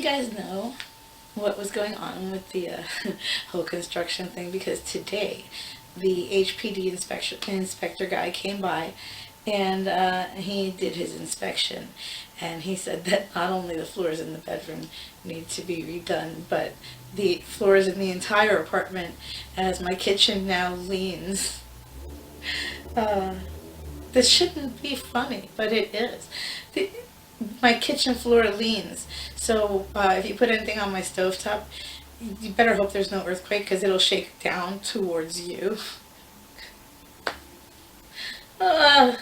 you guys know what was going on with the whole construction thing, because today the HPD inspector guy came by, and he did his inspection, and he said that not only the floors in the bedroom need to be redone, but the floors in the entire apartment, as my kitchen now leans. Uh, this shouldn't be funny, but it is. The, my kitchen floor leans, so if you put anything on my stovetop, you better hope there's no earthquake, because it'll shake down towards you. Uh,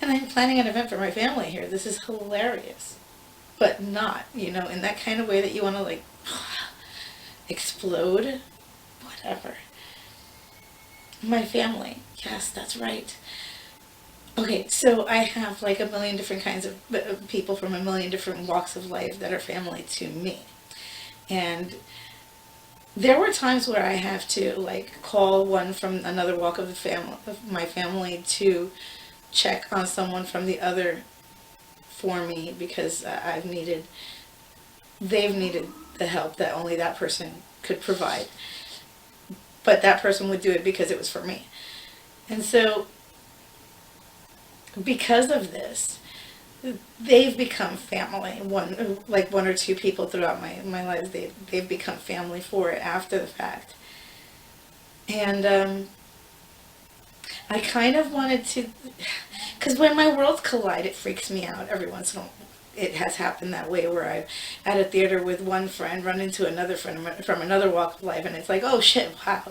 and I'm planning an event for my family here. This is hilarious. But not, in that kind of way that you want to, like, explode. Whatever. My family. Yes, that's right. Okay, so I have like a million different kinds of people from a million different walks of life that are family to me. And there were times where I have to like call one from another walk of my family to check on someone from the other for me, because they've needed the help that only that person could provide. But that person would do it because it was for me. And so because of this, they've become family. One or two people throughout my life, they've become family for it after the fact. And I kind of wanted to, because when my worlds collide, it freaks me out every once in a while. It has happened that way, where I'm at a theater with one friend, run into another friend from another walk of life, and it's like, oh shit, wow,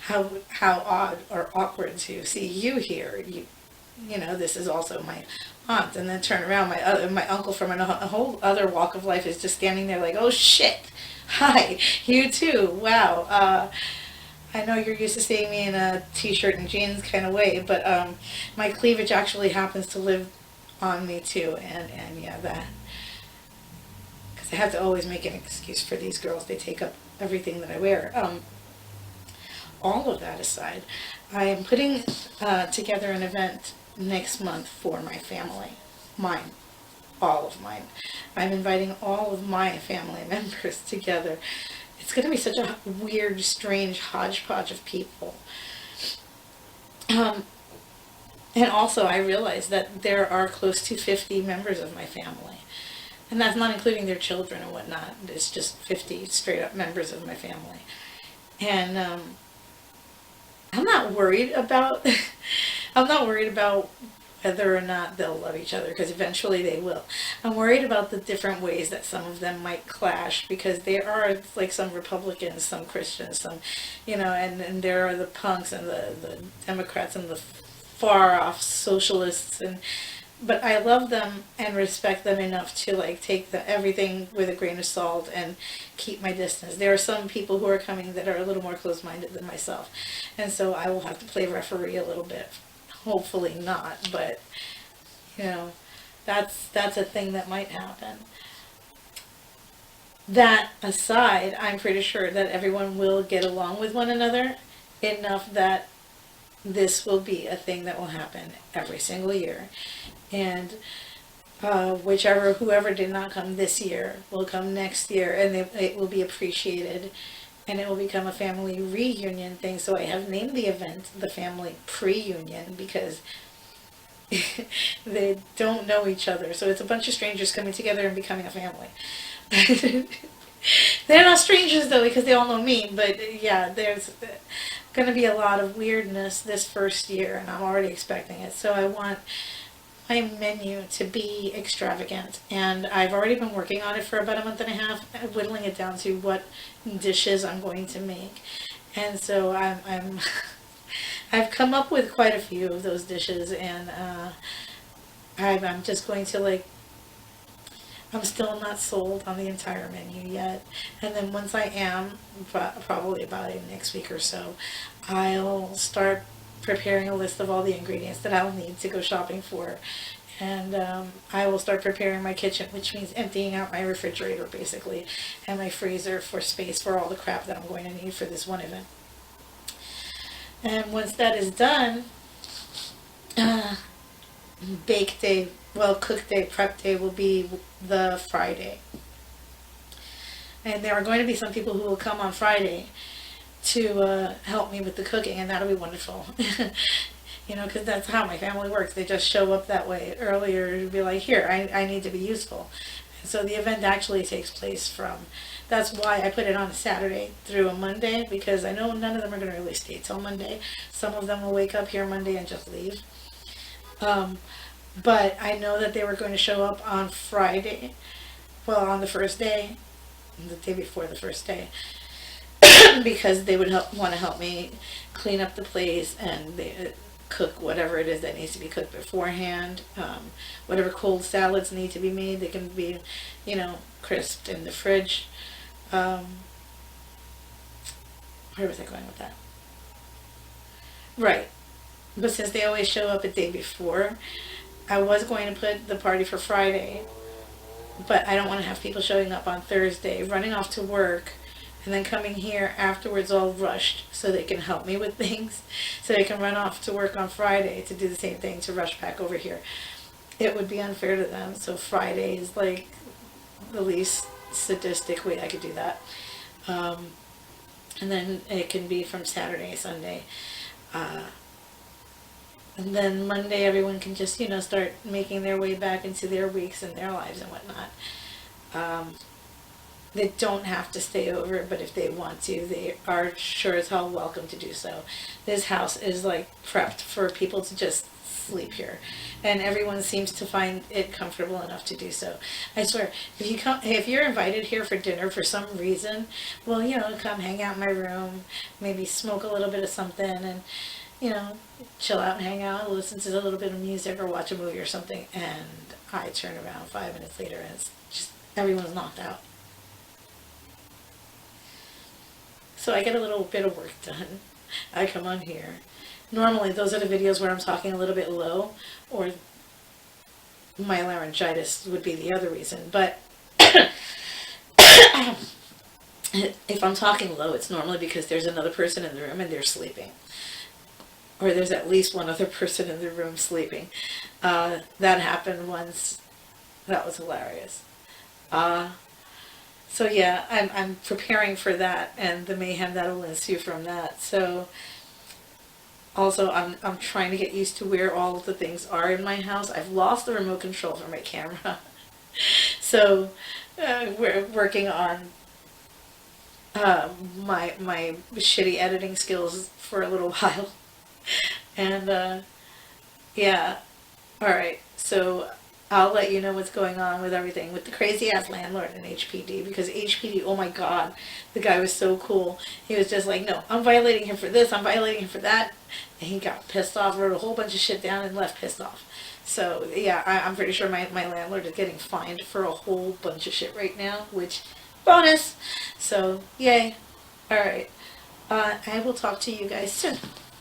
how odd or awkward to see you here. This is also my aunt, and then turn around, my uncle from a whole other walk of life is just standing there like, oh shit, hi, you too, wow. I know you're used to seeing me in a t-shirt and jeans kind of way, but my cleavage actually happens to live on me too, and yeah, that, because I have to always make an excuse for these girls. They take up everything that I wear. All of that aside, I am putting together an event next month for my family, mine, all of mine. I'm inviting all of my family members together. It's going to be such a weird, strange hodgepodge of people. And also, I realize that there are close to 50 members of my family. And that's not including their children and whatnot. It's just 50 straight up members of my family. And I'm not worried about I'm not worried about whether or not they'll love each other, because eventually they will. I'm worried about the different ways that some of them might clash, because there are like some Republicans, some Christians, some, and there are the punks and the Democrats and the far off socialists, but I love them and respect them enough to like take everything with a grain of salt and keep my distance. There are some people who are coming that are a little more close-minded than myself, and so I will have to play referee a little bit. Hopefully not, but that's a thing that might happen. That aside, I'm pretty sure that everyone will get along with one another enough that this will be a thing that will happen every single year. And whoever did not come this year will come next year, and it will be appreciated, and it will become a family reunion thing. So I have named the event the Family Pre-Union, because they don't know each other. So it's a bunch of strangers coming together and becoming a family. They're not strangers though, because they all know me, but yeah, there's going to be a lot of weirdness this first year, and I'm already expecting it. So I want my menu to be extravagant, and I've already been working on it for about a month and a half, whittling it down to what dishes I'm going to make. And so I've come up with quite a few of those dishes, and I'm just going to I'm still not sold on the entire menu yet. And then once I am, probably about next week or so, I'll start preparing a list of all the ingredients that I'll need to go shopping for. And I will start preparing my kitchen, which means emptying out my refrigerator, basically, and my freezer for space for all the crap that I'm going to need for this one event. And once that is done, bake day, cook day, prep day will be the Friday. And there are going to be some people who will come on Friday to help me with the cooking, and that'll be wonderful. You know, because that's how my family works. They just show up that way earlier to be like, here, I need to be useful. And so the event actually takes place from, that's why I put it on a Saturday through a Monday, because I know none of them are going to really stay till Monday. Some of them will wake up here Monday and just leave. But I know that they were going to show up on Friday, well, on the first day, the day before the first day, because they would want to help me clean up the place and they cook whatever it is that needs to be cooked beforehand. Whatever cold salads need to be made, they can be, you know, crisped in the fridge. Where was I going with that? Right. But since they always show up a day before, I was going to put the party for Friday, but I don't want to have people showing up on Thursday, running off to work, and then coming here afterwards all rushed so they can help me with things, so they can run off to work on Friday to do the same thing, to rush back over here. It would be unfair to them, so Friday is like the least sadistic way I could do that. And then it can be from Saturday, Sunday. And then Monday everyone can just, you know, start making their way back into their weeks and their lives and whatnot. They don't have to stay over, but if they want to, they are sure as hell welcome to do so. This house is like prepped for people to just sleep here, and everyone seems to find it comfortable enough to do so. I swear, if you're invited here for dinner for some reason, well, you know, come hang out in my room, maybe smoke a little bit of something, and, you know, chill out and hang out, listen to a little bit of music or watch a movie or something, and I turn around 5 minutes later and it's just everyone's knocked out. So I get a little bit of work done. I come on here. Normally those are the videos where I'm talking a little bit low, or my laryngitis would be the other reason. But if I'm talking low, it's normally because there's another person in the room and they're sleeping. Or there's at least one other person in the room sleeping. That happened once. That was hilarious. So yeah, I'm preparing for that and the mayhem that will ensue from that. So also I'm trying to get used to where all of the things are in my house. I've lost the remote control for my camera. So we're working on my shitty editing skills for a little while. And yeah, all right, so I'll let you know what's going on with everything with the crazy ass landlord in HPD, because HPD, oh my god, the guy was so cool. He was just like, no, I'm violating him for this, I'm violating him for that, and he got pissed off, wrote a whole bunch of shit down and left pissed off. So yeah, I'm pretty sure my landlord is getting fined for a whole bunch of shit right now, which, bonus. So yay. All right, I will talk to you guys soon.